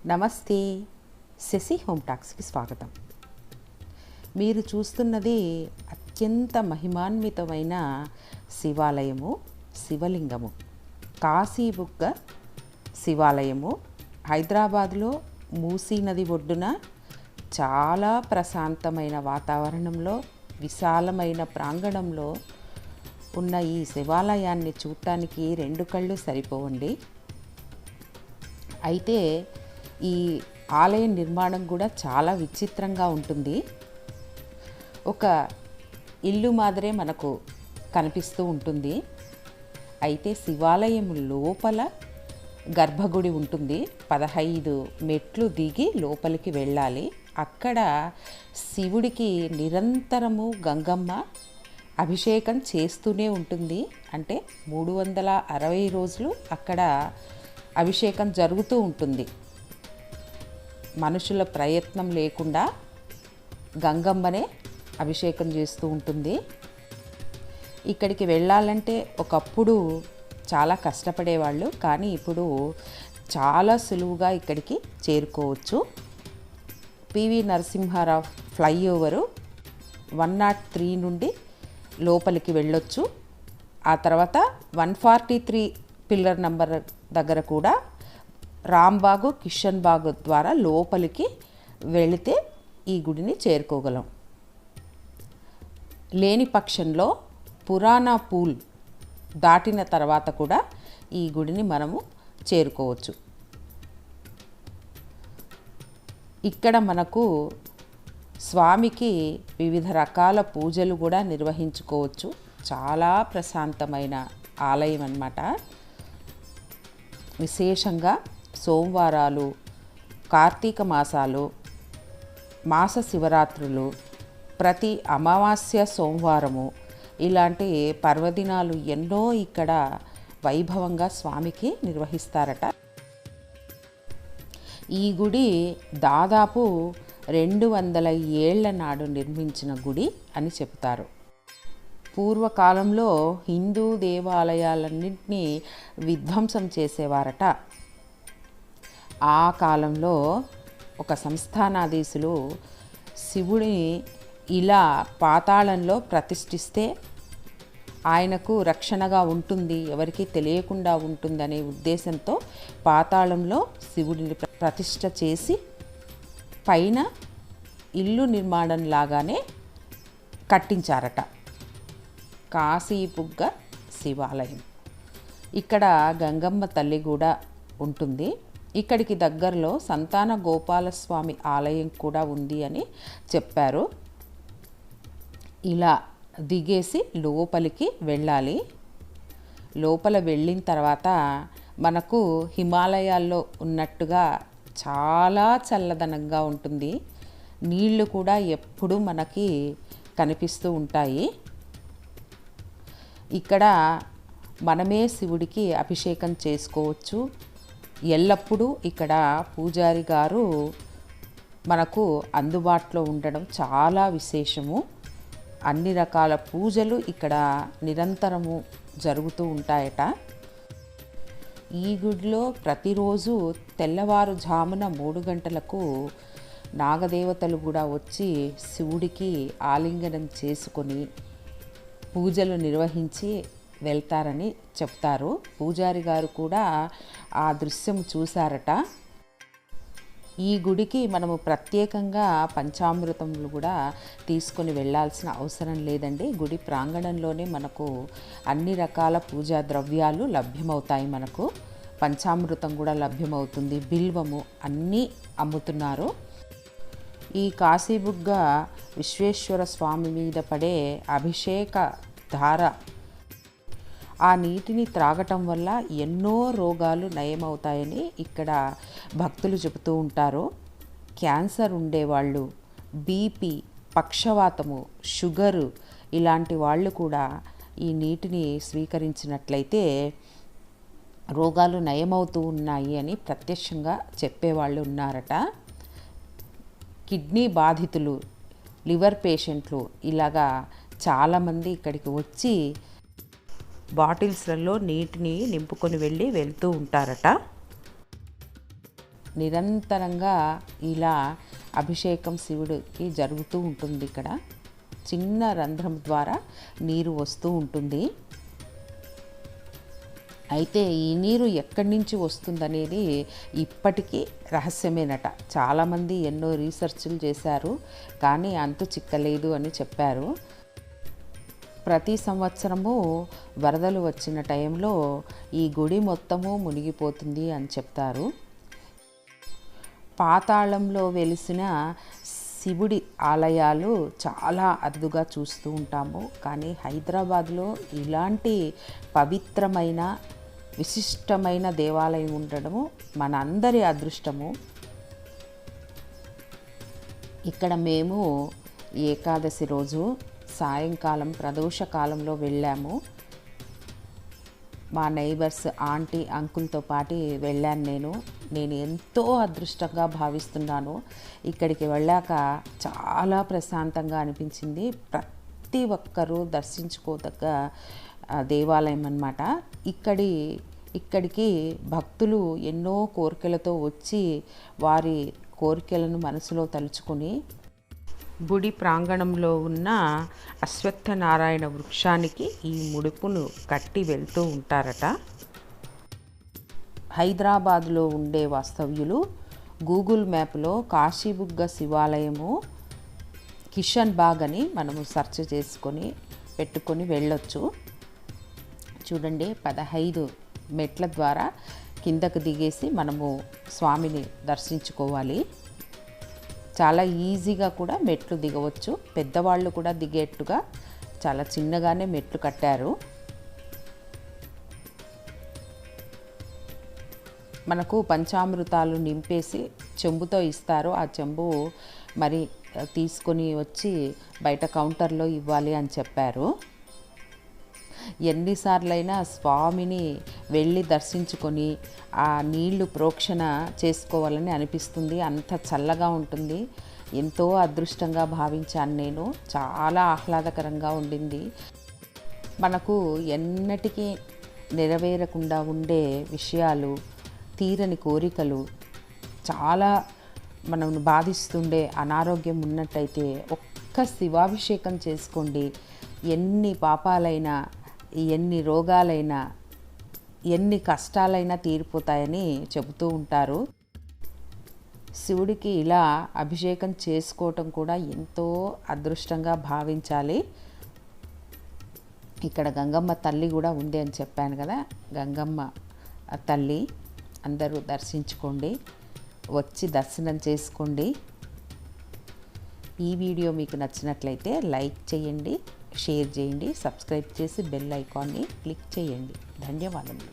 నమస్తే, శశి హోమ్ టాక్స్కి స్వాగతం. మీరు చూస్తున్నది అత్యంత మహిమాన్వితమైన శివాలయము, శివలింగము, కాశీబుగ్గ శివాలయము. హైదరాబాద్లో మూసీ నది ఒడ్డున చాలా ప్రశాంతమైన వాతావరణంలో, విశాలమైన ప్రాంగణంలో ఉన్న ఈ శివాలయాన్ని చూడటానికి రెండు కళ్ళు సరిపోవండి. అయితే ఈ ఆలయ నిర్మాణం కూడా చాలా విచిత్రంగా ఉంటుంది. ఒక ఇల్లు మాదిరే మనకు కనిపిస్తూ ఉంటుంది. అయితే శివాలయం లోపల గర్భగుడి ఉంటుంది. 15 మెట్లు దిగి లోపలికి వెళ్ళాలి. అక్కడ శివుడికి నిరంతరము గంగమ్మ అభిషేకం చేస్తూనే ఉంటుంది. అంటే 360 రోజులు అక్కడ అభిషేకం జరుగుతూ ఉంటుంది. మనుషుల ప్రయత్నం లేకుండా గంగమ్మనే అభిషేకం చేస్తూ ఉంటుంది. ఇక్కడికి వెళ్ళాలంటే ఒకప్పుడు చాలా కష్టపడేవాళ్ళు, కానీ ఇప్పుడు చాలా సులువుగా ఇక్కడికి చేరుకోవచ్చు. పివి నరసింహారావు ఫ్లైఓవరు 103 నుండి లోపలికి వెళ్ళొచ్చు. ఆ తర్వాత 143 పిల్లర్ నంబర్ దగ్గర కూడా రాంబాగు, కిషన్ బాగు ద్వారా లోపలికి వెళితే ఈ గుడిని చేరుకోగలం. లేని పక్షంలో పురాణా పూల్ దాటిన తర్వాత కూడా ఈ గుడిని మనము చేరుకోవచ్చు. ఇక్కడ మనకు స్వామికి వివిధ రకాల పూజలు కూడా నిర్వహించుకోవచ్చు. చాలా ప్రశాంతమైన ఆలయం అన్నమాట. విశేషంగా సోమవారాలు, కార్తీక మాసాలు, మాస శివరాత్రులు, ప్రతి అమావాస్య సోమవారము ఇలాంటి పర్వదినాలు ఎన్నో ఇక్కడ వైభవంగా స్వామికి నిర్వహిస్తారట. ఈ గుడి దాదాపు 200 ఏళ్ల నాడు నిర్మించిన గుడి అని చెబుతారు. పూర్వకాలంలో హిందూ దేవాలయాలన్నింటినీ విధ్వంసం చేసేవారట. ఆ కాలంలో ఒక సంస్థానాధీశులు శివుడిని ఇలా పాతాళంలో ప్రతిష్ఠిస్తే ఆయనకు రక్షణగా ఉంటుంది, ఎవరికీ తెలియకుండా ఉంటుందనే ఉద్దేశంతో పాతాళంలో శివుడిని ప్రతిష్ఠ చేసి పైన ఇల్లు నిర్మాణం లాగానే కట్టించారట. కాశీబుగ్గ శివాలయం. ఇక్కడ గంగమ్మ తల్లి కూడా ఉంటుంది. ఇక్కడికి దగ్గరలో సంతాన గోపాలస్వామి ఆలయం కూడా ఉంది అని చెప్పారు. ఇలా దిగేసి లోపలికి వెళ్ళాలి. లోపల వెళ్ళిన తర్వాత మనకు హిమాలయాల్లో ఉన్నట్టుగా చాలా చల్లదనంగా ఉంటుంది. నీళ్లు కూడా ఎప్పుడూ మనకి కనిపిస్తూ ఉంటాయి. ఇక్కడ మనమే శివుడికి అభిషేకం చేసుకోవచ్చు. ఎల్లప్పుడూ ఇక్కడ పూజారి గారు మనకు అందుబాటులో ఉండడం చాలా విశేషము. అన్ని రకాల పూజలు ఇక్కడ నిరంతరము జరుగుతూ ఉంటాయట. ఈ గుడిలో ప్రతిరోజు తెల్లవారుజామున 3 గంటలకు నాగదేవతలు కూడా వచ్చి శివుడికి ఆలింగనం చేసుకొని పూజలు నిర్వహించి వెళ్తారని చెప్తారు. పూజారి గారు కూడా ఆ దృశ్యం చూశారట. ఈ గుడికి మనము ప్రత్యేకంగా పంచామృతములు కూడా తీసుకొని వెళ్ళాల్సిన అవసరం లేదండి. గుడి ప్రాంగణంలోనే మనకు అన్ని రకాల పూజా ద్రవ్యాలు లభ్యమవుతాయి. మనకు పంచామృతం కూడా లభ్యమవుతుంది, బిల్వము అన్నీ అమ్ముతున్నారు. ఈ కాశీబుగ్గ విశ్వేశ్వర స్వామి మీద పడే అభిషేక ధార, ఆ నీటిని త్రాగటం వల్ల ఎన్నో రోగాలు నయమవుతాయని ఇక్కడ భక్తులు చెబుతూ ఉంటారు. క్యాన్సర్ ఉండేవాళ్ళు, బీపీ, పక్షవాతము, షుగరు ఇలాంటి వాళ్ళు కూడా ఈ నీటిని స్వీకరించినట్లయితే రోగాలు నయమవుతూ ఉన్నాయి అని ప్రత్యక్షంగా చెప్పేవాళ్ళు ఉన్నారట. కిడ్నీ బాధితులు, లివర్ పేషెంట్లు ఇలాగా చాలామంది ఇక్కడికి వచ్చి బాటిల్స్లలో నీటిని నింపుకొని వెళ్తూ ఉంటారట. నిరంతరంగా ఇలా అభిషేకం శివుడికి జరుగుతూ ఉంటుంది. ఇక్కడ చిన్న రంధ్రం ద్వారా నీరు వస్తూ ఉంటుంది. అయితే ఈ నీరు ఎక్కడి నుంచి వస్తుందనేది ఇప్పటికీ రహస్యమేనట. చాలామంది ఎన్నో రీసెర్చ్లు చేశారు, కానీ అంతు చిక్కలేదు అని చెప్పారు. ప్రతి సంవత్సరము వరదలు వచ్చిన టైంలో ఈ గుడి మొత్తము మునిగిపోతుంది అని చెప్తారు. పాతాళంలో వెలిసిన శివుడి ఆలయాలు చాలా అరుదుగా చూస్తూ ఉంటాము, కానీ హైదరాబాద్లో ఇలాంటి పవిత్రమైన విశిష్టమైన దేవాలయం ఉండడము మన అందరి అదృష్టము. ఇక్కడ మేము ఏకాదశి రోజు సాయంకాలం ప్రదోష కాలంలో వెళ్ళాము. మా నైబర్స్ ఆంటీ అంకుల్తో పాటు వెళ్ళాను. నేను ఎంతో అదృష్టంగా భావిస్తున్నాను. ఇక్కడికి వెళ్ళాక చాలా ప్రశాంతంగా అనిపించింది. ప్రతి ఒక్కరూ దర్శించుకోదగ్గ దేవాలయం అన్నమాట. ఇక్కడికి భక్తులు ఎన్నో కోరికలతో వచ్చి వారి కోరికలను మనసులో తలుచుకొని గుడి ప్రాంగణంలో ఉన్న అశ్వత్థనారాయణ వృక్షానికి ఈ ముడుపులు కట్టి వెళ్తూ ఉంటారట. హైదరాబాద్లో ఉండే వాస్తవ్యులు గూగుల్ మ్యాప్లో కాశీబుగ్గ శివాలయము కిషన్ బాగ్ అని మనము సెర్చ్ చేసుకొని పెట్టుకొని వెళ్ళొచ్చు. చూడండి, 15 మెట్ల ద్వారా కిందకు దిగేసి మనము స్వామిని దర్శించుకోవాలి. చాలా ఈజీగా కూడా మెట్లు దిగవచ్చు. పెద్దవాళ్ళు కూడా దిగేట్టుగా చాలా చిన్నగానే మెట్లు కట్టారు. మనకు పంచామృతాలు నింపేసి చెంబుతో ఇస్తారు. ఆ చెంబు మరి తీసుకొని వచ్చి బయట కౌంటర్లో ఇవ్వాలి అని చెప్పారు. ఎన్నిసార్లైనా స్వామిని వెళ్ళి దర్శించుకొని ఆ నీళ్లు ప్రోక్షణ చేసుకోవాలని అనిపిస్తుంది. అంత చల్లగా ఉంటుంది. ఎంతో అదృష్టంగా భావించాను నేను. చాలా ఆహ్లాదకరంగా ఉండింది. మనకు ఎన్నటికీ నెరవేరకుండా ఉండే విషయాలు, తీరని కోరికలు, చాలా మనం బాధిస్తుండే అనారోగ్యం ఉన్నట్టయితే ఒక్క శివాభిషేకం చేసుకోండి. ఎన్ని పాపాలైనా, ఎన్ని రోగాలైనా, ఎన్ని కష్టాలైనా తీరిపోతాయని చెబుతూ ఉంటారు. శివుడికి ఇలా అభిషేకం చేసుకోవటం కూడా ఎంతో అదృష్టంగా భావించాలి. ఇక్కడ గంగమ్మ తల్లి కూడా ఉంది అని చెప్పాను కదా. గంగమ్మ తల్లి అందరూ దర్శించుకోండి, వచ్చి దర్శనం చేసుకోండి. ఈ వీడియో మీకు నచ్చినట్లయితే లైక్ చేయండి, షేర్ చేయండి, సబ్స్క్రైబ్ చేసి బెల్ ఐకాన్ని క్లిక్ చేయండి. ధన్యవాదములు.